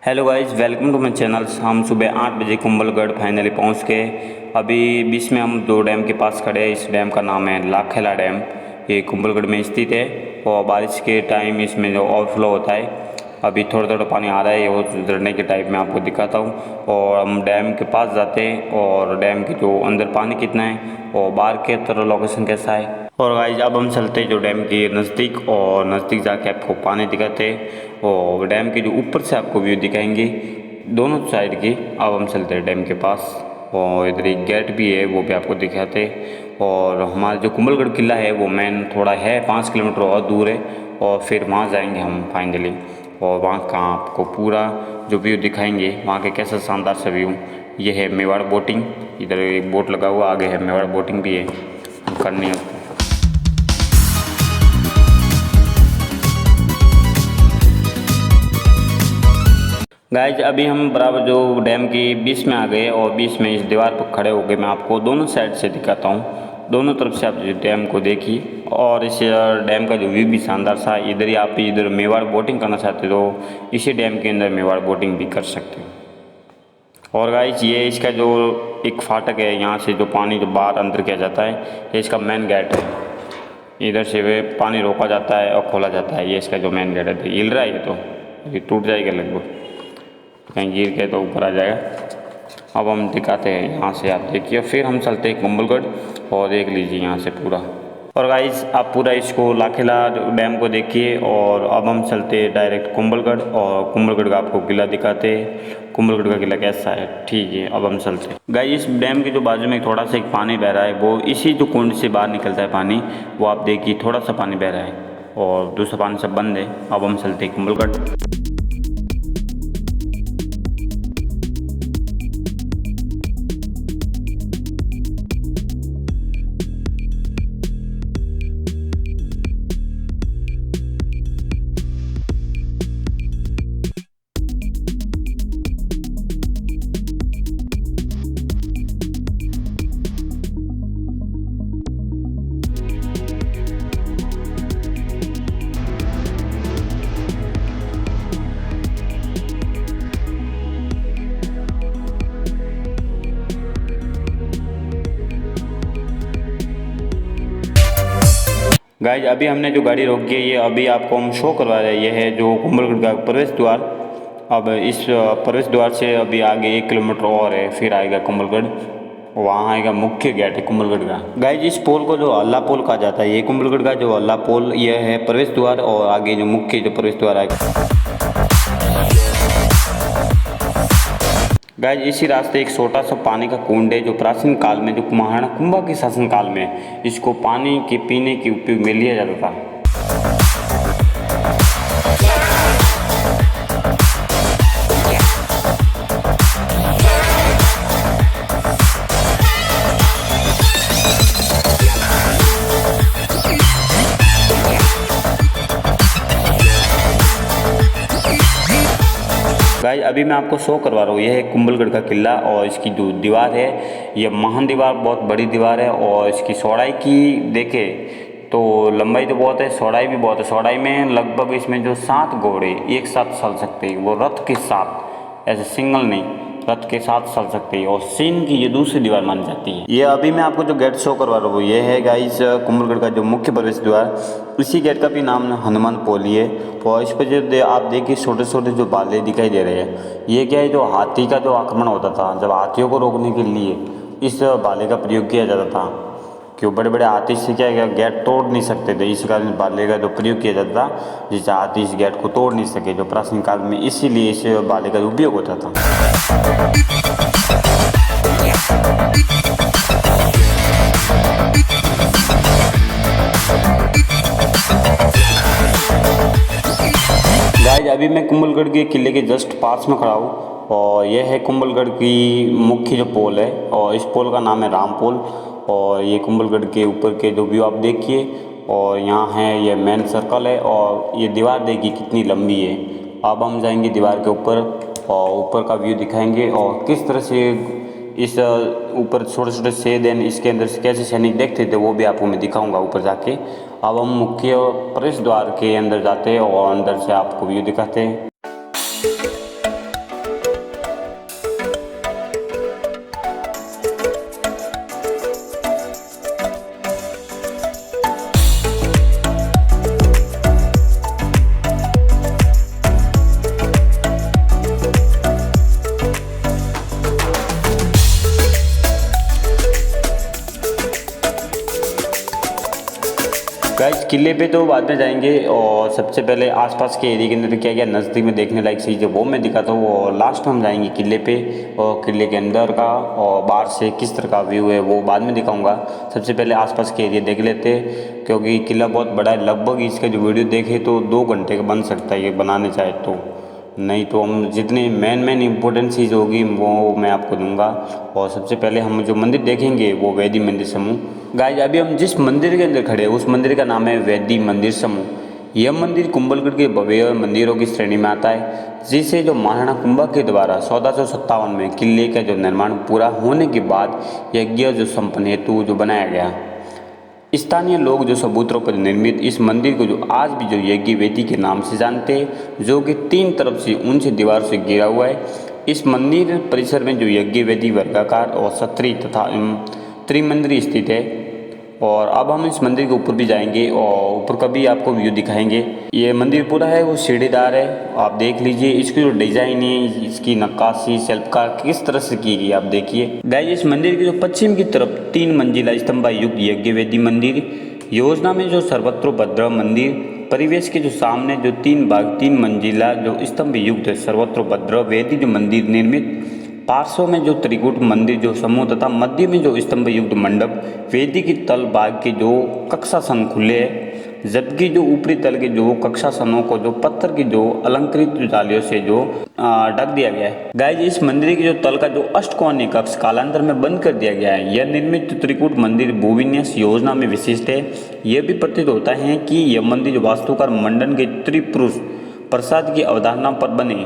Hello guys, welcome to my channel. हम सुबह 8 बजे कुंभलगढ़ फाइनली पहुंच के अभी बीच में हम दो डैम के पास खड़े हैं। इस डैम का नाम है लाखेला डैम। ये कुंभलगढ़ में स्थित है और बारिश के टाइम इसमें जो ओवरफ्लो होता है, अभी थोड़ा थोड़ा पानी आ रहा है और झरने के टाइप में आपको दिखाता हूँ। और हम डैम के पास जाते हैं और डैम के जो अंदर पानी कितना है और बाहर के तरह लोकेशन कैसा है। और गाइज अब हम चलते हैं जो डैम के नज़दीक, और नज़दीक जाके आपको पानी दिखाते हैं और डैम के जो ऊपर से आपको व्यू दिखाएंगे दोनों साइड की। अब हम चलते हैं डैम के पास और इधर एक गेट भी है, वो भी आपको दिखाते हैं। और हमारा जो कुंभलगढ़ किला है वो मेन थोड़ा है 5 किलोमीटर और दूर है, और फिर वहाँ जाएंगे हम फाइनली। और वहाँ का आपको पूरा जो व्यू दिखाएंगे, वहाँ के कैसा शानदार सा व्यू। ये है मेवाड़ बोटिंग, इधर एक बोट लगा हुआ, आगे है मेवाड़ बोटिंग भी है, करनी है। गाइज अभी हम बराबर जो डैम के बीच में आ गए और बीच में इस दीवार पर खड़े हो गए। मैं आपको दोनों साइड से दिखाता हूँ, दोनों तरफ से आप जो डैम को देखिए। और इस डैम का जो व्यू भी शानदार सा। इधर ही आप इधर मेवाड़ बोटिंग करना चाहते हो तो इसी डैम के अंदर मेवाड़ बोटिंग भी कर सकते हो। और गाइज ये इसका जो एक फाटक है, यहाँ से जो पानी जो बाहर अंदर किया जाता है, ये इसका मेन गेट है। इधर से वे पानी रोका जाता है और खोला जाता है। ये इसका जो मेन गेट है। हिल रहा है ये तो, ये टूट जाएगा लगभग, कहीं गिर के तो ऊपर आ जाएगा। अब हम दिखाते हैं यहाँ से, आप देखिए। फिर हम चलते हैं कुंभलगढ़ और देख लीजिए यहाँ से पूरा। और गाइस आप पूरा इसको लाखेला डैम को देखिए। और अब हम चलते हैं डायरेक्ट कुंभलगढ़, और कुंभलगढ़ का आपको किला दिखाते हैं। कुंभलगढ़ का किला कैसा है, ठीक है। अब हम चलते हैं गाइस। इस डैम के जो बाजू में थोड़ा सा एक पानी बह रहा है, वो इसी जो कुंड से बाहर निकलता है पानी, वो आप देखिए थोड़ा सा पानी बह रहा है और दूसरा पानी सब बंद है। अब हम चलते हैं कुंभलगढ़। गाइज अभी हमने जो गाड़ी रोकी है, ये अभी आपको हम शो करवा रहे हैं। ये है जो कुंभलगढ़ का प्रवेश द्वार। अब इस प्रवेश द्वार से अभी आगे 1 किलोमीटर और है, फिर आएगा कुंभलगढ़। वहाँ आएगा मुख्य गेट है कुंभलगढ़ का। गाइज इस पोल को जो अल्लाह पोल कहा जाता है, ये कुंभलगढ़ का जो अल्लाह पोल ये है प्रवेश द्वार, और आगे जो मुख्य जो प्रवेश द्वार आएगा। गाइज इसी रास्ते एक छोटा सा पानी का कुंड है, जो प्राचीन काल में जो महाराणा कुंभा के शासन काल में इसको पानी के पीने के उपयोग में लिया जाता था। गाइज अभी मैं आपको शो करवा रहा हूँ, यह है कुंभलगढ़ का किला। और इसकी जो दीवार है, यह महान दीवार, बहुत बड़ी दीवार है। और इसकी चौड़ाई की देखें तो लंबाई तो बहुत है, चौड़ाई भी बहुत है। चौड़ाई में लगभग इसमें जो 7 घोड़े एक साथ चल सकते हैं, वो रथ के साथ, ऐसे सिंगल नहीं, रथ के साथ चल सकते हैं। और चीन की ये दूसरी दीवार मानी जाती है। ये अभी मैं आपको जो गेट शो करवा रहा हूँ, ये है गाइस कुंभलगढ़ का जो मुख्य प्रवेश द्वार। इसी गेट का भी नाम हनुमान पोली है। और इस पर जो आप देखिए छोटे छोटे जो बाले दिखाई दे रहे हैं, ये क्या है, जो हाथी का जो आक्रमण होता था, जब हाथियों को रोकने के लिए इस बाले का प्रयोग किया जाता था। क्यों, बड़े बड़े हाथी से क्या गेट तोड़ नहीं सकते थे, इस कारण बाले का जो प्रयोग किया जाता था, जिससे हाथी इस गेट को तोड़ नहीं सके जो प्राचीन काल में, इसीलिए इस बाले का उपयोग होता था। गाइस अभी मैं कुंभलगढ़ के किले के जस्ट पास में खड़ा हूँ, और यह है कुंभलगढ़ की मुख्य जो पोल है, और इस पोल का नाम है राम पोल। और ये कुंभलगढ़ के ऊपर के जो व्यू आप देखिए। और यहाँ है ये मेन सर्कल है, और ये दीवार देखिए कितनी लंबी है। अब हम जाएंगे दीवार के ऊपर और ऊपर का व्यू दिखाएंगे, और किस तरह से इस ऊपर छोटे छोटे छेद हैं, इसके अंदर से कैसे सैनिक देखते थे वो भी आपको मैं दिखाऊंगा ऊपर जाके। अब हम मुख्य प्रवेश द्वार के अंदर जाते हैं और अंदर से आपको व्यू दिखाते हैं। किले पे तो बाद में जाएंगे और सबसे पहले आसपास के एरिया के अंदर क्या क्या नज़दीक में देखने लायक चीज़ है वो मैं दिखाता हूँ, और लास्ट में हम जाएंगे किले पे और किले के अंदर का और बाहर से किस तरह का व्यू है वो बाद में दिखाऊंगा। सबसे पहले आसपास के एरिया देख लेते हैं क्योंकि किला बहुत बड़ा है, लगभग इसका जो वीडियो देखे तो 2 घंटे का बन सकता है ये बनाने चाहे तो, नहीं तो हम जितनी मेन इम्पोर्टेंट चीज़ होगी वो मैं आपको दूंगा। और सबसे पहले हम जो मंदिर देखेंगे वो वैदी मंदिर समूह। गाइस अभी हम जिस मंदिर के अंदर खड़े हैं उस मंदिर का नाम है वैदी मंदिर समूह। यह मंदिर कुंभलगढ़ के भव्य मंदिरों की श्रेणी में आता है, जिसे जो महाराणा कुंभा के द्वारा 1457 में किले का जो निर्माण पूरा होने के बाद यज्ञ जो संपन्न हेतु जो बनाया गया। स्थानीय लोग जो सबूतरों पर निर्मित इस मंदिर को जो आज भी जो यज्ञ वेदी के नाम से जानते हैं, जो कि 3 तरफ से ऊंची दीवार से घिरा हुआ है। इस मंदिर परिसर में जो यज्ञ वेदी वर्गाकार और सत्री तथा त्रिमंदिर स्थित है। और अब हम इस मंदिर के ऊपर भी जाएंगे और ऊपर का भी आपको व्यू दिखाएंगे। ये मंदिर पूरा है वो सीढ़ीदार है, आप देख लीजिए इसकी जो डिज़ाइन है, इसकी नक्काशी शिल्पकार किस तरह से की गई आप देखिए। गाइस इस मंदिर के जो पश्चिम की तरफ 3 मंजिला स्तंभ युक्त यज्ञ वेदी मंदिर योजना में जो सर्वत्रोभद्र मंदिर परिवेश के जो सामने जो 3 भाग 3 मंजिला जो स्तंभ युक्त सर्वत्रोभद्र वेदी जो मंदिर निर्मित, पार्श्व में जो त्रिकूट मंदिर जो समूह तथा मध्य में जो स्तंभ युक्त मंडप वेदी की तल भाग के जो कक्षासन खुले है, जबकि जो ऊपरी तल के जो कक्षासनों को जो पत्थर की जो अलंकृत जालियों से जो ढक दिया गया है। गाइस इस मंदिर के जो तल का जो अष्टकोणीय कक्ष कालांतर में बंद कर दिया गया है। यह निर्मित त्रिकूट मंदिर भूविन्यास योजना में विशिष्ट है। यह भी प्रतीत होता है कि यह मंदिर वास्तुकार मंडन के त्रिपुरुष प्रसाद की अवधारणा पर बने,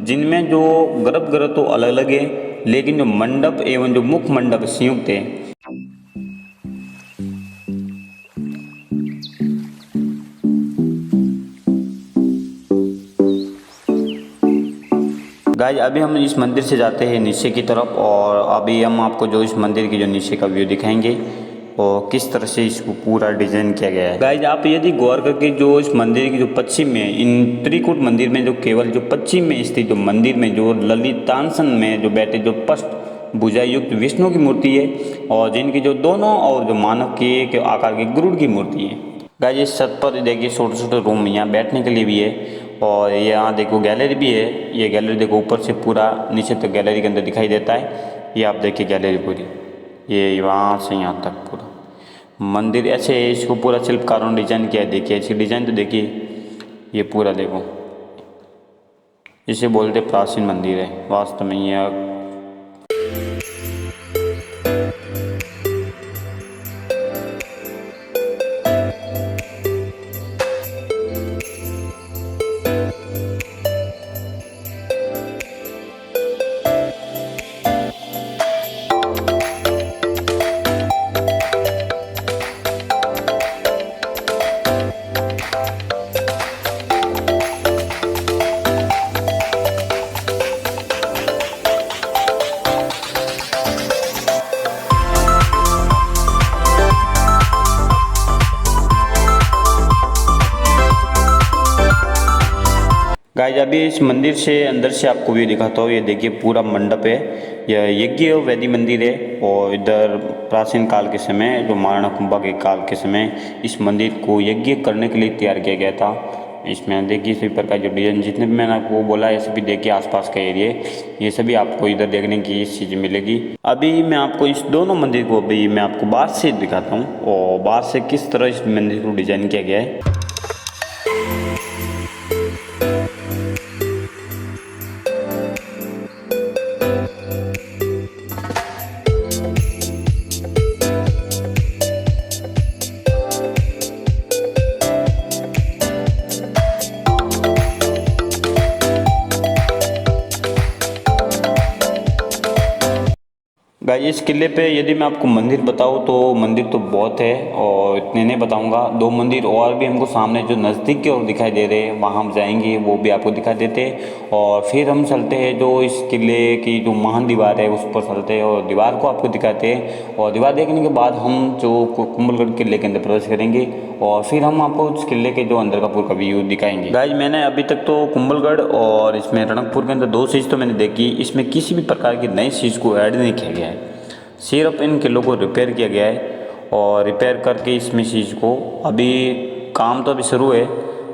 जिनमें जो गर्भगृह तो अलग अलग है लेकिन जो मंडप एवं जो मुख्य मंडप संयुक्त है। गाइस अभी हम इस मंदिर से जाते हैं नीचे की तरफ और अभी हम आपको जो इस मंदिर की जो नीचे का व्यू दिखाएंगे और किस तरह से इसको पूरा डिजाइन किया गया है। गाइस आप यदि गौर करके जो इस मंदिर की जो पश्चिम में इन त्रिकूट मंदिर में जो केवल जो पश्चिम में स्थित जो मंदिर में जो ललितांसन में जो बैठे जो पष्ट भुजा युक्त विष्णु की मूर्ति है और जिनकी जो दोनों और जो मानव के आकार की गरुड़ की मूर्ति है। गाइस इस छत पर देखिए छोटे छोटे रूम यहाँ बैठने के लिए भी है और यहाँ देखो गैलरी भी है। ये गैलरी देखो ऊपर से पूरा नीचे तक गैलरी के अंदर दिखाई देता है। ये आप देखिए गैलरी पूरी, ये वहाँ से यहाँ तक पूरा मंदिर ऐसे है। इसको पूरा शिल्पकारों ने डिजाइन किया है, देखिए इसकी डिजाइन तो देखिए, ये पूरा देखो, इसे बोलते प्राचीन मंदिर है वास्तव में। यह गाइस अभी इस मंदिर से अंदर से आपको भी दिखाता हूँ। ये देखिए पूरा मंडप है, यह यज्ञ वेदी मंदिर है और इधर प्राचीन काल के समय जो महाराणा कुंभा के काल के समय इस मंदिर को यज्ञ करने के लिए तैयार किया गया था। इसमें देखिए सभी प्रकार जो डिजाइन जितने भी मैंने आपको बोला ये सभी देखिए आसपास का एरिया, ये सभी आपको इधर देखने की चीज़ मिलेगी। अभी मैं आपको इस दोनों मंदिर को अभी मैं आपको बाहर से दिखाता हूँ और बाहर से किस तरह इस मंदिर को डिजाइन किया गया है। गाइस इस किले पे यदि मैं आपको मंदिर बताऊँ तो मंदिर तो बहुत है और इतने नहीं बताऊँगा। 2 मंदिर और भी हमको सामने जो नज़दीक के और दिखाई दे रहे हैं, वहाँ हम जाएंगे वो भी आपको दिखा देते हैं। और फिर हम चलते हैं जो इस किले की जो महान दीवार है उस पर चलते हैं और दीवार को आपको दिखाते हैं। और दीवार देखने के बाद हम जो कुंभलगढ़ किले के अंदर प्रवेश करेंगे और फिर हम आपको उस किले के जो अंदर का पूरा व्यू दिखाएंगे। गाइस मैंने अभी तक तो कुंभलगढ़ और इसमें रणकपुर के अंदर 2 चीज़ तो मैंने देखी, इसमें किसी भी प्रकार की नई चीज़ को ऐड नहीं किया गया है, सिर्फ इन किलों को रिपेयर किया गया है और रिपेयर करके इसमें चीज़ को अभी काम तो अभी शुरू है,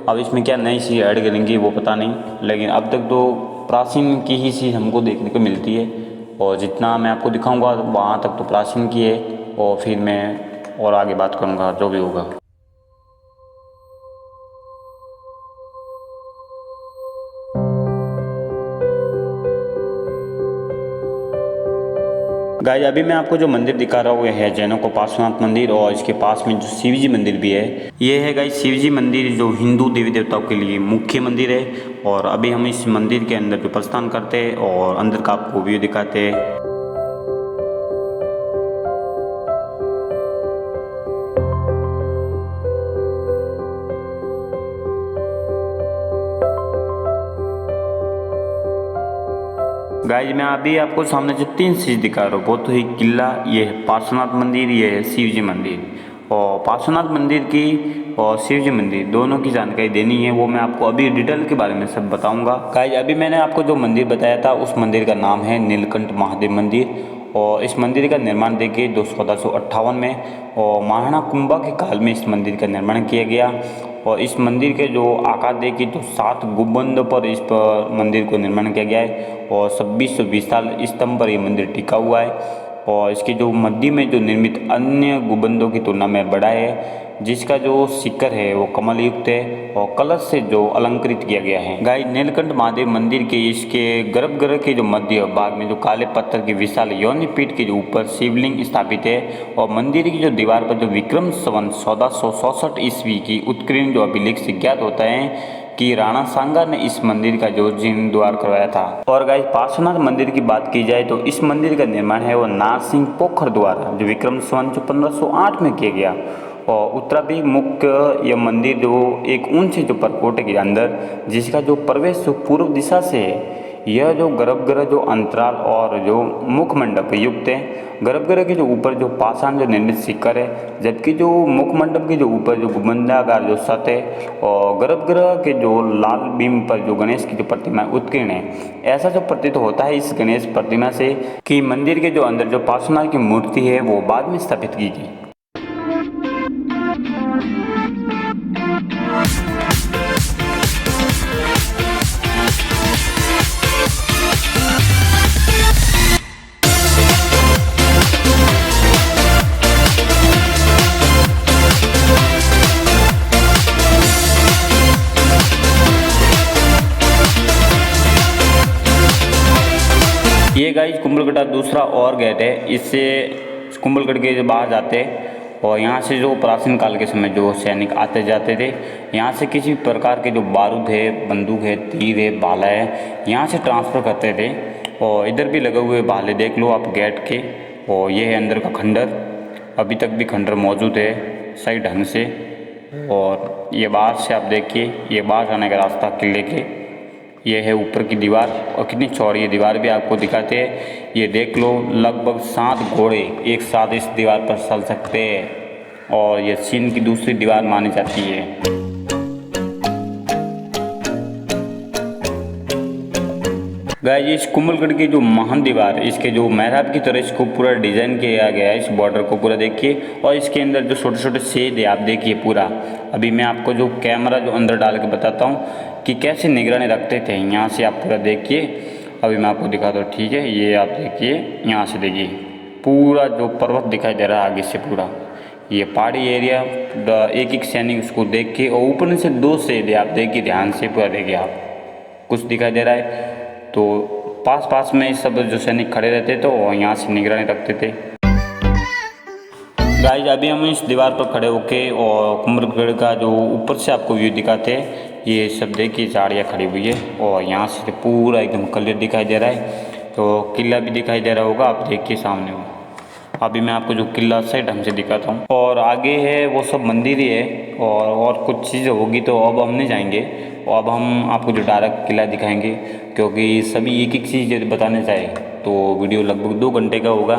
अब इसमें क्या नई चीज़ ऐड करेंगी वो पता नहीं, लेकिन अब तक तो प्राचीन की ही चीज़ हमको देखने को मिलती है। और जितना मैं आपको दिखाऊंगा वहाँ तक तो प्राचीन की है, और फिर मैं और आगे बात करूँगा जो भी होगा। गाइस अभी मैं आपको जो मंदिर दिखा रहा हूँ है जैनों को पार्श्वनाथ मंदिर, और इसके पास में जो शिव जी मंदिर भी है, ये है गाइस शिव जी मंदिर जो हिंदू देवी देवताओं के लिए मुख्य मंदिर है। और अभी हम इस मंदिर के अंदर जो प्रस्थान करते हैं और अंदर का आपको व्यू दिखाते हैं। गाइस मैं अभी आपको सामने जो 3 चीज़ दिखा रहा हूँ, वो तो ही किला, ये है पार्श्वनाथ मंदिर, ये है शिव जी मंदिर। और पार्श्वनाथ मंदिर की और शिव जी मंदिर दोनों की जानकारी देनी है, वो मैं आपको अभी डिटेल के बारे में सब बताऊंगा। गाइस अभी मैंने आपको जो मंदिर बताया था उस मंदिर का नाम है नीलकंठ महादेव मंदिर। और इस मंदिर का निर्माण देखिए 1458 में और महाराणा कुंभा के काल में इस मंदिर का निर्माण किया गया। और इस मंदिर के जो आकार देखिए तो 7 गुंबद पर इस पर मंदिर को निर्माण किया गया है, और 2620 साल स्तंभ पर ये मंदिर टिका हुआ है। और इसके जो मध्य में जो निर्मित अन्य गुंबदों की तुलना में बड़ा है, जिसका जो शिखर है वो कमल युक्त है और कलश से जो अलंकृत किया गया है। गाइस नीलकंठ महादेव मंदिर के इसके गर्भगृह के जो मध्य भाग में जो काले पत्थर की विशाल योनि पीठ के जो ऊपर शिवलिंग स्थापित है, और मंदिर की जो दीवार पर जो विक्रम संवत 1467 ईस्वी की उत्कीर्ण जो अभिलेख से ज्ञात होता है कि राणा सांगा ने इस मंदिर का जो जीर्णोद्धार करवाया था। और गाइस पार्श्वनाथ मंदिर की बात की जाए तो इस मंदिर का निर्माण है वो नारसिंह पोखर द्वारा जो विक्रम संवत 1508 में किया गया। और उत्तराभिमुख यह मंदिर जो एक ऊंचे जो परकोटे के अंदर, जिसका जो प्रवेश जो पूर्व दिशा से है, यह जो गर्भगृह जो अंतराल और जो मुख मंडप युक्त है। गर्भगृह के जो ऊपर जो पाषाण जो निर्मित शिखर है, जबकि जो मुख मंडप के जो ऊपर जो गुंबदाकार जो छत है, और गर्भगृह के जो लाल बीम पर जो गणेश की जो प्रतिमा उत्कीर्ण है। ऐसा जो प्रतीत होता है इस गणेश प्रतिमा से कि मंदिर के जो अंदर जो पार्श्वनाथ की मूर्ति है वो बाद में स्थापित की गई। ये गाइस कुंभलगढ़ का दूसरा और गेट है। इससे कुंभलगढ़ के बाहर जाते और यहाँ से जो प्राचीन काल के समय जो सैनिक आते जाते थे, यहाँ से किसी भी प्रकार के जो बारूद है, बंदूक है, तीर है, भाला है, यहाँ से ट्रांसफ़र करते थे। और इधर भी लगे हुए भाले देख लो आप गेट के। और ये है अंदर का खंडर, अभी तक भी खंडर मौजूद है सही ढंग से। और ये बाहर से आप देखिए, ये बाहर जाने का रास्ता किले के। ये है ऊपर की दीवार, और कितनी चौड़ी ये दीवार भी आपको दिखाते हैं। ये देख लो लगभग 7 घोड़े एक साथ इस दीवार पर चल सकते हैं, और ये चीन की दूसरी दीवार मानी जाती है। गाइस इस कुंभलगढ़ की जो महान दीवार, इसके जो मेहराब की तरह इसको पूरा डिजाइन किया गया है। इस बॉर्डर को पूरा देखिए, और इसके अंदर जो छोटे छोटे छेद है आप देखिए पूरा। अभी मैं आपको जो कैमरा जो अंदर डाल के बताता हूँ कि कैसे निगरानी रखते थे। यहाँ से आप पूरा देखिए, अभी मैं आपको दिखाता हूँ, ठीक है। ये आप देखिए, यहाँ से देखिए पूरा जो पर्वत दिखाई दे रहा है आगे से पूरा, ये पहाड़ी एरिया। एक एक सैनिक उसको देख के, और ऊपर से 2 छेद है आप देखिए, ध्यान से पूरा देखिए आप, कुछ दिखाई दे रहा है। तो पास पास में सब जो सैनिक खड़े रहते थे और यहाँ से निगरानी रखते थे। गाइस अभी हम इस दीवार पर खड़े होके और कुंभलगढ़ का जो ऊपर से आपको व्यू दिखाते हैं। ये सब देखिए झाड़ियाँ खड़ी हुई है, और यहाँ से पूरा एकदम क्लियर दिखाई दे रहा है। तो किला भी दिखाई दे रहा होगा, आप देखिए सामने वो। अभी मैं आपको जो किला सही ढंग से दिखाता हूँ, और आगे है वो सब मंदिर ही है, और कुछ चीज़ें होगी तो अब हम नहीं जाएंगे। और अब हम आपको जो डायरेक्ट किला दिखाएंगे, क्योंकि सभी एक एक चीज़ यदि बताने चाहे तो वीडियो लगभग 2 घंटे का होगा,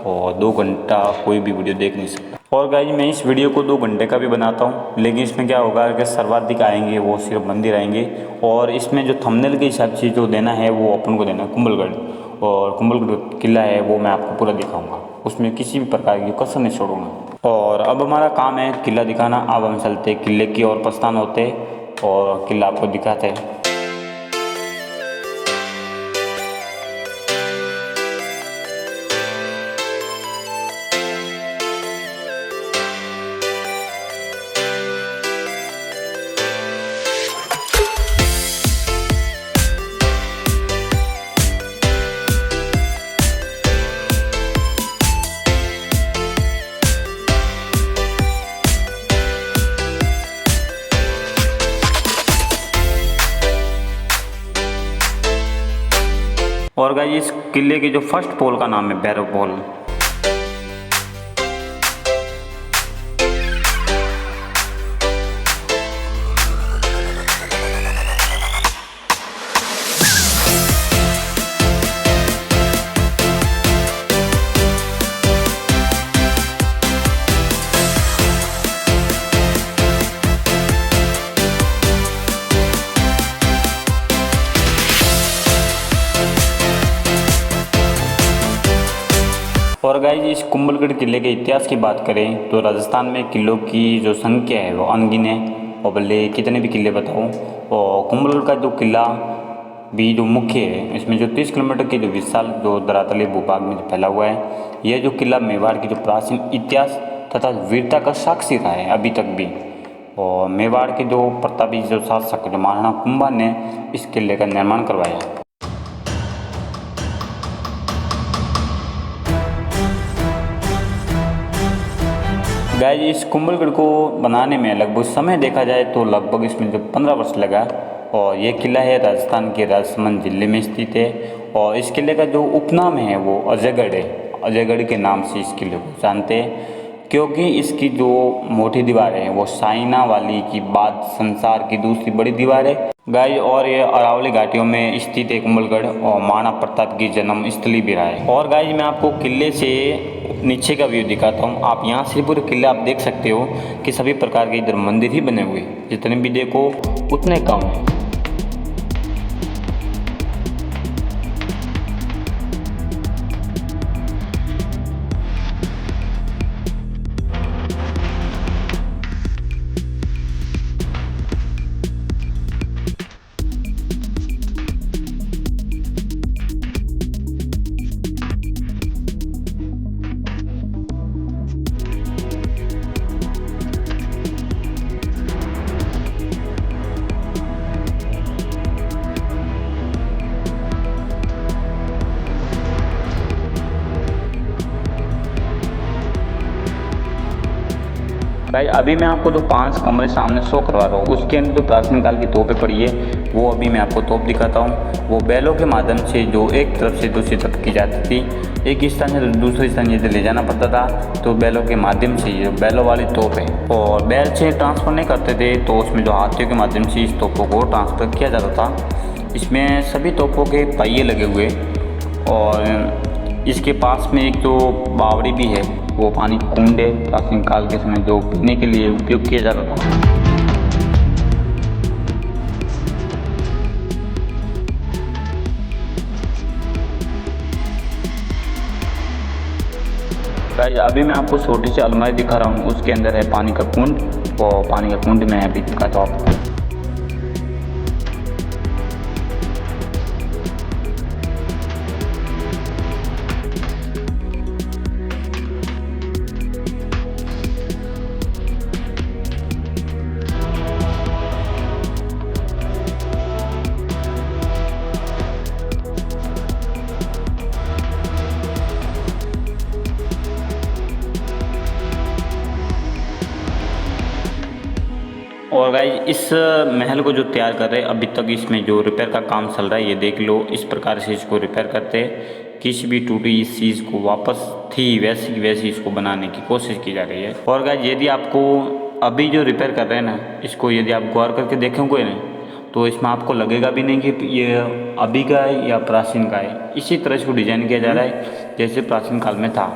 और 2 घंटा कोई भी वीडियो देख नहीं सकता। और गाइस मैं इस वीडियो को 2 घंटे का भी बनाता हूँ, लेकिन इसमें क्या होगा कि सर्वाधिक आएंगे वो सिर्फ मंदिर आएंगे, और इसमें जो थंबनेल के हिसाब से जो देना है वो अपन को देना है कुंभलगढ़। और कुंभलगढ़ किला है वो मैं आपको पूरा दिखाऊंगा, उसमें किसी भी प्रकार की कसर नहीं छोड़ूंगा। और अब हमारा काम है किला दिखाना। अब हम चलते किले की ओर प्रस्थान होते और किला आपको दिखाते हैं। और गाइस इस किले के जो फर्स्ट पोल का नाम है भैरव पोल। और गाइस इस कुंभलगढ़ किले के इतिहास की बात करें तो राजस्थान में किलों की जो संख्या है वो अनगिन है, और भले कितने भी किले बताऊँ। और कुंभलगढ़ का जो किला भी जो मुख्य है, इसमें जो 30 किलोमीटर की जो विशाल जो धरातलीय भूभाग में फैला हुआ है, यह जो किला मेवाड़ की जो प्राचीन इतिहास तथा वीरता का साक्षी रहा है अभी तक भी। और मेवाड़ के जो प्रतापी जो शासक जो महाराणा कुंभा ने इस किले का निर्माण करवाया। गाइस इस कुंभलगढ़ को बनाने में लगभग समय देखा जाए तो लगभग इसमें जो 15 वर्ष लगा। और ये किला है राजस्थान के राजसमंद जिले में स्थित है। और इस किले का जो उपनाम है वो अजयगढ़ है। अजयगढ़ के नाम से इस किले को जानते हैं, क्योंकि इसकी जो मोटी दीवार है वो साइना वाली की बाद संसार की दूसरी बड़ी दीवार है गाइस। और ये अरावली घाटियों में स्थित है कुंभलगढ़, और महाराणा प्रताप की जन्म स्थली भी रहा है। और गाइस मैं आपको किले से नीचे का व्यू दिखाता हूँ। आप यहाँ से पूरे किले आप देख सकते हो कि सभी प्रकार के इधर मंदिर ही बने हुए, जितने भी देखो उतने कम है। भाई अभी मैं आपको जो 5 कमरे सामने शो करवा रहा हूँ, उसके अंदर जो प्राचीन काल की तोपें पड़ी है वो अभी मैं आपको तोप दिखाता हूँ। वो बैलों के माध्यम से जो एक तरफ से दूसरी तरफ की जाती थी, एक स्थान से दूसरे स्थान यदि ले जाना पड़ता था तो बैलों के माध्यम से ये बैलों वाली तोप है। और बैल से ट्रांसफ़र नहीं करते थे तो उसमें जो हाथियों के माध्यम से इस तोपों को ट्रांसफ़र किया जाता था। इसमें सभी तोपों के पहिए लगे हुए, और इसके पास में एक जो बावड़ी भी है वो पानी कुंड है, प्राचीन काल के समय जो पीने के लिए उपयोग किया जाता था। गाइस अभी मैं आपको छोटी सी अलमारी दिखा रहा हूँ, उसके अंदर है पानी का कुंड, और पानी का कुंड मैं अभी दिखाता हूँ आपको। और गाइस इस महल को जो तैयार कर रहे हैं अभी तक इसमें जो रिपेयर का काम चल रहा है, ये देख लो। इस प्रकार से इसको रिपेयर करते हैं, किसी भी टूटी इस चीज़ को वापस थी वैसी की वैसी इसको बनाने की कोशिश की जा रही है। और गाइस यदि आपको अभी जो रिपेयर कर रहे हैं ना, इसको यदि आप गौर करके देखोगे ना तो इसमें आपको लगेगा भी नहीं कि ये अभी का है या प्राचीन का है। इसी तरह इसको डिजाइन किया जा रहा है जैसे प्राचीन काल में था।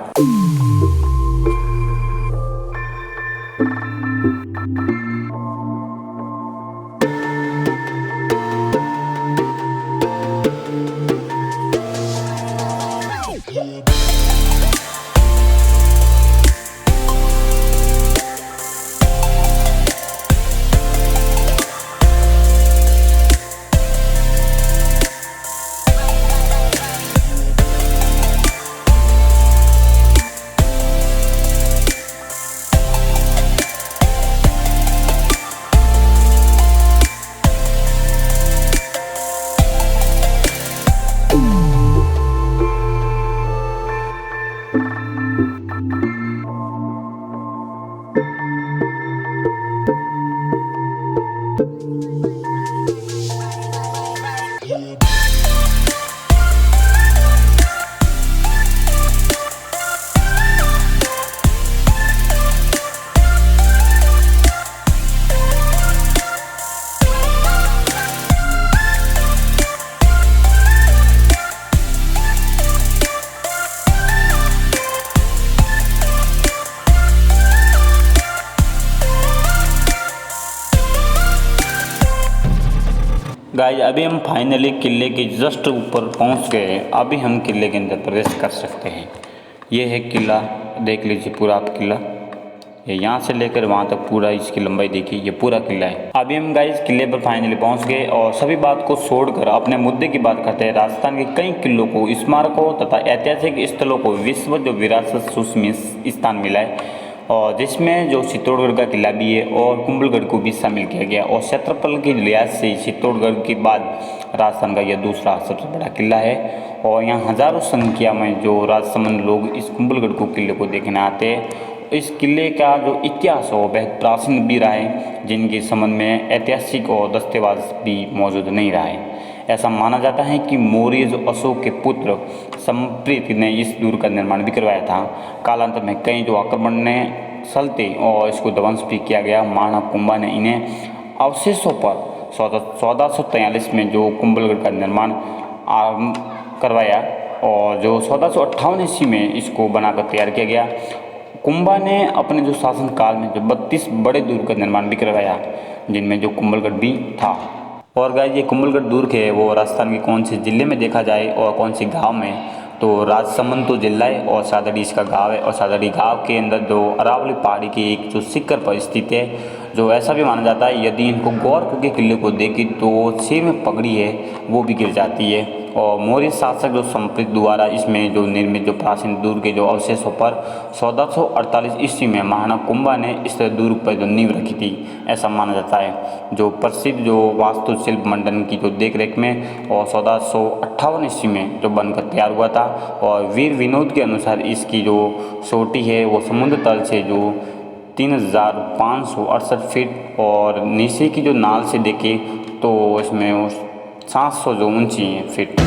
गाइस अभी हम फाइनली किले के जस्ट ऊपर पहुंच गए हैं। अभी हम किले के अंदर प्रवेश कर सकते हैं। ये है किला, देख लीजिए पूरा आप किला, ये यहाँ से लेकर वहाँ तक पूरा इसकी लंबाई देखिए, ये पूरा किला है। अभी हम गाइस किले पर फाइनली पहुँच गए और सभी बात को छोड़कर अपने मुद्दे की बात करते हैं। राजस्थान के कई किलों को, स्मारकों तथा ऐतिहासिक स्थलों को विश्व जो विरासत सूची स्थान मिला है, और जिसमें जो चित्तौड़गढ़ का किला भी है और कुंभलगढ़ को भी शामिल किया गया। और क्षेत्रफल के लिहाज से चित्तौड़गढ़ के बाद राजस्थान का यह दूसरा सबसे बड़ा किला है। और यहाँ हजारों संख्या में जो राजसमंद लोग इस कुंभलगढ़ को किले को देखने आते हैं। इस किले का जो इतिहास हो बेहद प्राचीन भी रहा है, जिनके संबंध में ऐतिहासिक और दस्तावेज भी मौजूद नहीं रहा है। ऐसा माना जाता है कि मौर्य जो अशोक के पुत्र संप्रीत ने इस दुर्ग का निर्माण भी करवाया था। कालांतर में कई जो आक्रमण ने चलते और इसको ध्वंस भी किया गया। महाराणा कुंभा ने इन्हें अवशेषों पर 1443 में जो कुंभलगढ़ का निर्माण करवाया और जो 1458 ईस्वी में इसको बनाकर तैयार किया गया। कुंभा ने अपने जो शासन काल में जो 32 बड़े दुर्ग का निर्माण भी करवाया, जिनमें जो कुंभलगढ़ भी था। और गाइस ये कुंभलगढ़ दुर्ग है वो राजस्थान के कौन से जिले में देखा जाए और कौन से गांव में, तो राजसमंद तो जिला है और सादड़ी इसका गांव है। और सादड़ी गांव के अंदर जो अरावली पहाड़ी की एक जो शिखर पर स्थित है, जो ऐसा भी माना जाता है यदि इनको गौर करके किले को देखें तो सिर में पगड़ी है वो भी गिर जाती है। और मौर्य शासक जो संप्रीत द्वारा इसमें जो निर्मित जो प्राचीन दुर्ग के जो अवशेषों पर 1448 ईस्वी में महाराणा कुंभा ने इस दुर्ग पर जो नींव रखी थी, ऐसा माना जाता है। जो प्रसिद्ध जो वास्तुशिल्प मंडन की जो देखरेख में और 1458 ईस्वी में जो बनकर तैयार हुआ था। और वीर विनोद के अनुसार इसकी जो चोटी है वो समुद्र तल से जो 3568 फीट और नीचे की जो नाल से देखे तो इसमें 700 जो ऊंची है फीट।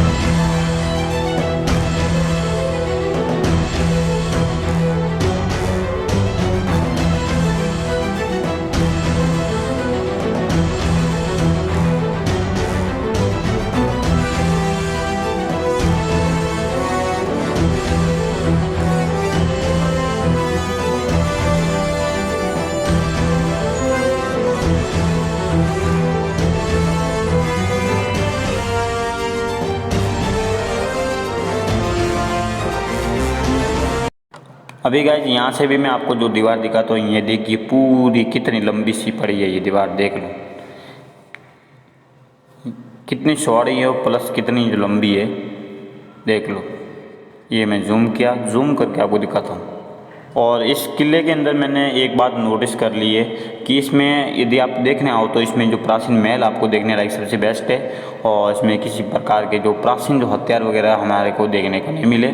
अभी गाइज यहाँ से भी मैं आपको जो दीवार दिखाता हूँ, ये देखिए पूरी कितनी लंबी सी पड़ी है ये दीवार, देख लो कितनी चौड़ी है और प्लस कितनी जो लंबी है, देख लो। ये मैं जूम करके आपको दिखाता हूँ। और इस किले के अंदर मैंने एक बात नोटिस कर ली है कि इसमें यदि आप देखने आओ तो इसमें जो प्राचीन महल आपको देखने लायक सबसे बेस्ट है। और इसमें किसी प्रकार के जो प्राचीन जो हथियार वगैरह हमारे को देखने को नहीं मिले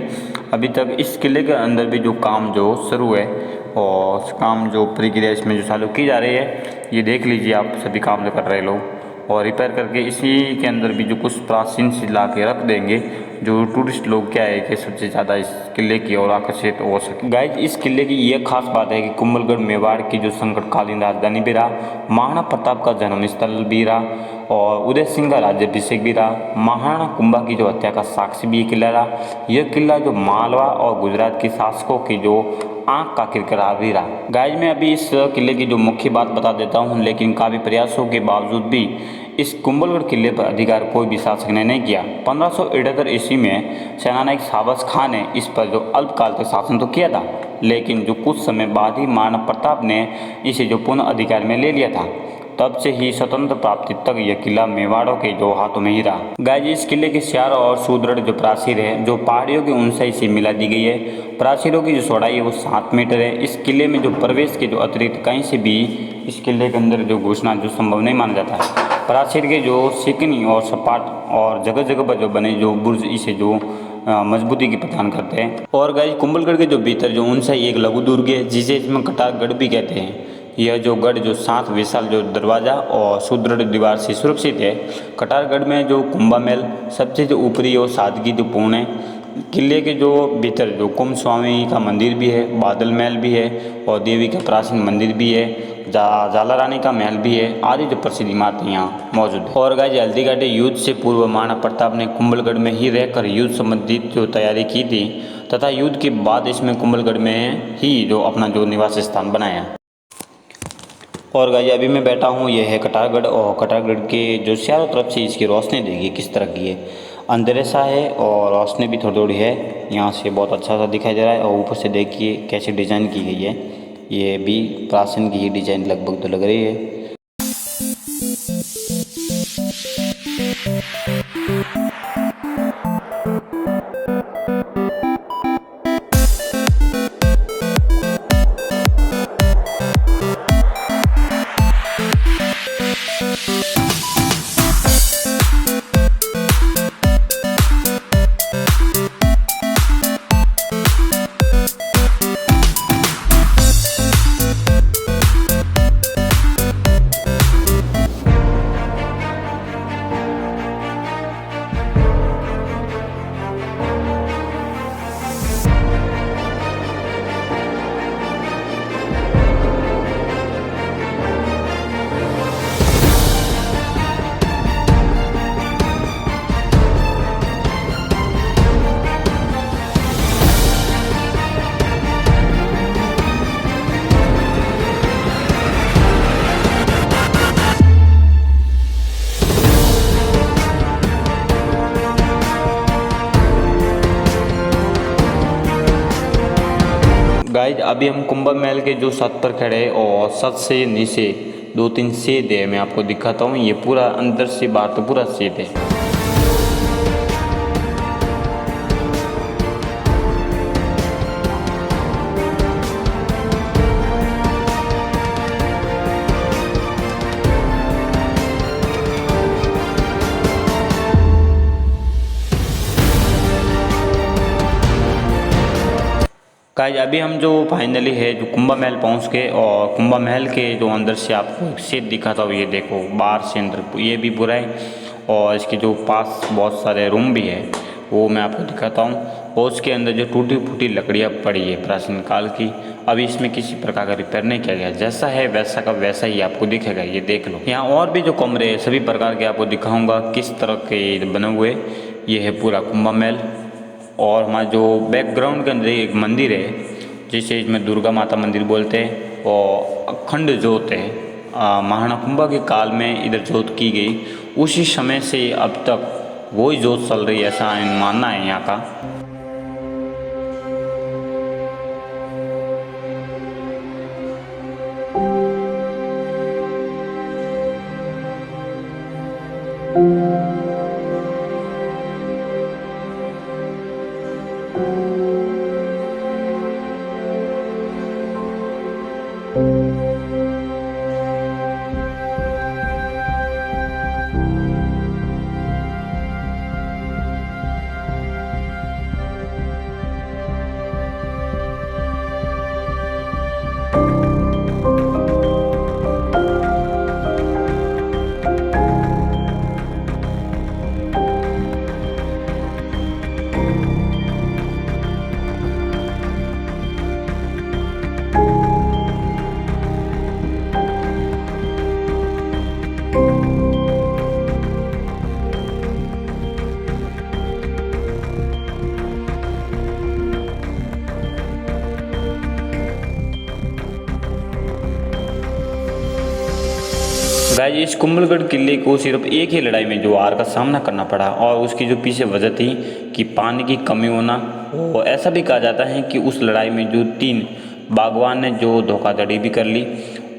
अभी तक। इस किले के अंदर भी जो काम जो शुरू है और काम जो प्रक्रिया इसमें जो चालू की जा रही है, ये देख लीजिए आप सभी काम जो कर रहे लोग। और रिपेयर करके इसी के अंदर भी जो कुछ प्राचीन चीज ला के रख देंगे, जो टूरिस्ट लोग क्या है कि सबसे ज़्यादा इस किले की ओर आकर्षित हो सके। गाइज इस किले की ये खास बात है कि कुंभलगढ़ मेवाड़ की जो संकटकालीन राजधानी भी रहा, महाराणा प्रताप का जन्म स्थल भी रहा और उदय सिंह का राज्याभिषेक भी रहा। महाराणा कुंभा की जो हत्या का साक्षी भी ये किला रहा। यह किला जो मालवा और गुजरात के शासकों की जो आँख का किरकिरा भी रहा। गाइज मैं अभी इस किले की जो मुख्य बात बता देता हूँ, लेकिन काफ़ी प्रयासों के बावजूद भी इस कुंभलगढ़ किले पर अधिकार कोई भी शासक ने नहीं किया। 1578 ईस्वी में सेनानायक शाहबाज खान ने इस पर जो अल्पकाल तक शासन तो किया था, लेकिन जो कुछ समय बाद ही महाराणा प्रताप ने इसे जो पुनः अधिकार में ले लिया था। तब से ही स्वतंत्र प्राप्ति तक यह किला मेवाड़ों के जो हाथों में ही रहा। गाइज इस किले के चारों और सुदृढ़ जो प्राचीर है जो पहाड़ियों की ऊंचाई से मिला दी गई है। प्राचीरों की जो चौड़ाई है वो 7 मीटर है। इस किले में जो प्रवेश के जो अतिरिक्त कहीं से भी इस किले के अंदर जो घुसना जो संभव नहीं माना जाता है। प्राचीर के जो चिकनी और सपाट और जगह जगह पर जो बने जो बुर्ज इसे जो मजबूती की प्रदान करते हैं। और गाइज कुंभलगढ़ के जो भीतर जो ऊंचाई एक लघु दुर्ग है जिसे इसमें कटारगढ़ भी कहते हैं। यह जो गढ़ जो 7 विशाल जो दरवाजा और सुदृढ़ दीवार से सुरक्षित है। कटारगढ़ में जो कुंभा महल सबसे जो ऊपरी और सादगी जो पूर्ण है। किले के जो भीतर जो कुंभ स्वामी का मंदिर भी है, बादल महल भी है और देवी का प्राचीन मंदिर भी है, जाला रानी का महल भी है, आदि जो प्रसिद्ध इमारतें यहाँ मौजूद है। और गाइज हल्दीघाटी युद्ध से पूर्व महाराणा प्रताप ने कुंभलगढ़ में ही रहकर युद्ध संबंधित जो तैयारी की थी तथा युद्ध के बाद इसमें कुंभलगढ़ में ही जो अपना जो निवास स्थान बनाया। और गाइस अभी मैं बैठा हूँ, ये है कटारगढ़, और कटारगढ़ के जो चारों तरफ से इसकी रोशनी देखिए किस तरह की है। अंधेरे सा है और रोशनी भी थोड़ी थोड़ी है। यहाँ से बहुत अच्छा सा दिखाई दे रहा है, और ऊपर से देखिए कैसे डिज़ाइन की गई है। ये भी प्राचीन की ही डिज़ाइन लगभग तो लग रही है। गाइज अभी हम कुंभ महल के जो छत पर खड़े हैं, और छत से नीचे 2-3 छेद है, मैं आपको दिखाता हूँ। ये पूरा अंदर से बाहर तो पूरा छेद है। गाइज अभी हम जो फाइनली है जो कुंभ महल पहुँच गए, और कुंभ महल के जो अंदर से आपको एक सेट दिखाता हूँ। ये देखो बाहर से अंदर ये भी पूरा है, और इसके जो पास बहुत सारे रूम भी है वो मैं आपको दिखाता हूँ। और उसके अंदर जो टूटी फूटी लकड़ियाँ पड़ी है प्राचीन काल की, अभी इसमें किसी प्रकार का रिपेयर नहीं किया गया। जैसा है वैसा का वैसा ही आपको दिखेगा, ये देख लो। यहाँ और भी जो कमरे है सभी प्रकार के आपको दिखाऊंगा किस तरह के बने हुए। ये है पूरा कुंभ महल, और हमारा जो बैकग्राउंड के अंदर एक मंदिर है जिसे इसमें दुर्गा माता मंदिर बोलते हैं, और अखंड जोत है। महाराणा कुंभा के काल में इधर जोत की गई, उसी समय से अब तक वही जोत चल रही है, ऐसा मानना है यहाँ का। गाइस इस कुंभलगढ़ किले को सिर्फ एक ही लड़ाई में जो हार का सामना करना पड़ा, और उसकी जो पीछे वजह थी कि पानी की कमी होना। और ऐसा भी कहा जाता है कि उस लड़ाई में जो 3 बागवान ने जो धोखाधड़ी भी कर ली,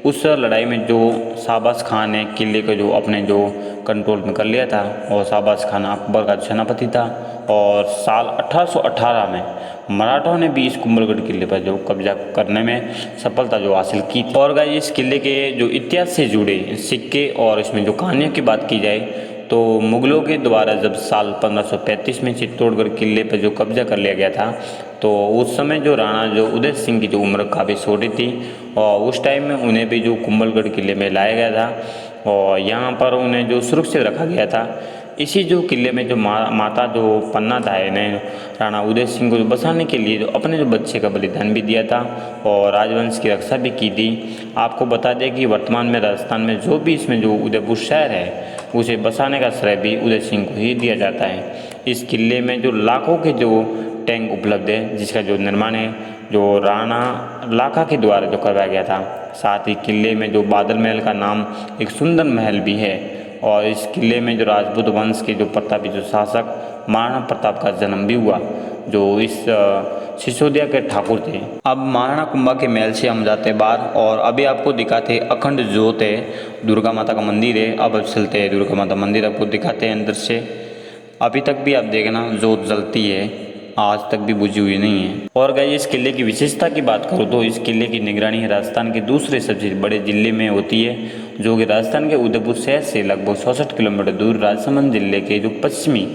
उस लड़ाई में जो शाहबाज खान ने किले को जो अपने जो कंट्रोल में कर लिया था, और शाहबाज खान अकबर का सेनापति था। और साल 1818 में मराठों ने भी इस कुंभलगढ़ किले पर जो कब्जा करने में सफलता जो हासिल की थी। और गाइस इस किले के जो इतिहास से जुड़े सिक्के और इसमें जो कहानियों की बात की जाए, तो मुगलों के द्वारा जब साल 1535 में चित्तौड़गढ़ किले पर जो कब्जा कर लिया गया था, तो उस समय जो राणा जो उदय सिंह की जो उम्र काफ़ी छोटी थी, और उस टाइम में उन्हें भी जो कुंभलगढ़ किले में लाया गया था, और यहाँ पर उन्हें जो सुरक्षित रखा गया था। इसी जो किले में जो माता जो पन्ना दाई ने राणा उदय सिंह को बसाने के लिए जो अपने जो बच्चे का बलिदान भी दिया था, और राजवंश की रक्षा भी की थी। आपको बता दें कि वर्तमान में राजस्थान में जो भी इसमें जो उदयपुर शहर है, उसे बसाने का श्रेय भी उदय सिंह को ही दिया जाता है। इस किले में जो लाखों के जो टैंक उपलब्ध है, जिसका जो निर्माण है जो राणा लाखा के द्वारा जो करवाया गया था। साथ ही किले में जो बादल महल का नाम एक सुंदर महल भी है, और इस किले में जो राजपूत वंश के जो प्रतापी जो शासक महाराणा प्रताप का जन्म भी हुआ, जो इस सिसोदिया के ठाकुर थे। अब महाराणा कुंभा के महल से हम जाते हैं बाहर, और अभी आपको दिखाते अखंड ज्योत है, दुर्गा माता का मंदिर है। अब चलते हैं दुर्गा माता मंदिर, आपको दिखाते हैं अंदर से। अभी तक भी आप देखना जोत जलती है, आज तक भी बुझी हुई नहीं है। और गाइस इस किले की विशेषता की बात करूँ तो इस किले की निगरानी राजस्थान के दूसरे सबसे बड़े जिले में होती है, जो कि राजस्थान के उदयपुर शहर से लगभग 66 किलोमीटर दूर राजसमंद जिले के जो पश्चिमी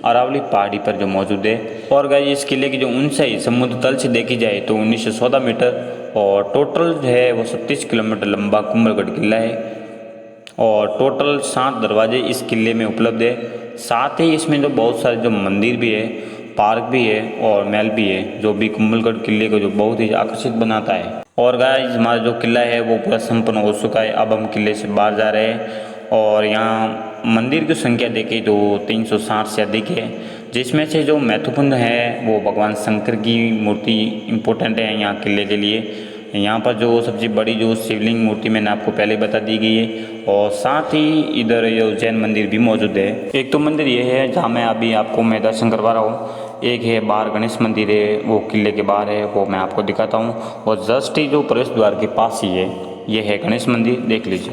अरावली पहाड़ी पर जो मौजूद है। और गाइस इस किले की जो ऊंचाई समुद्र तल से देखी जाए तो 1914 मीटर, और टोटल जो है वो 36 किलोमीटर लंबा कुंभलगढ़ किला है, और टोटल 7 दरवाजे इस किले में उपलब्ध है। साथ ही इसमें जो बहुत सारे जो मंदिर भी है, पार्क भी है और महल भी है, जो भी कुंभलगढ़ किले को जो बहुत ही आकर्षित बनाता है। और गाइस हमारा जो किला है वो पूरा संपन्न हो चुका है। अब हम किले से बाहर जा रहे हैं, और यहाँ मंदिर की संख्या देखें तो 360 से अधिक है, जिसमें से जो महत्वपूर्ण है वो भगवान शंकर की मूर्ति इम्पोर्टेंट है यहाँ किले के लिए। यहाँ पर जो सबसे बड़ी जो शिवलिंग मूर्ति मैंने आपको पहले बता दी गई है, और साथ ही इधर ये जैन मंदिर भी मौजूद है। एक तो मंदिर ये है जहाँ मैं अभी आपको मैं दर्शन करवा रहा हूँ, एक है बाहर गणेश मंदिर है, वो किले के बाहर है, वो मैं आपको दिखाता हूँ। और जस्ट ही जो प्रवेश द्वार के पास ही है, ये है गणेश मंदिर, देख लीजिए।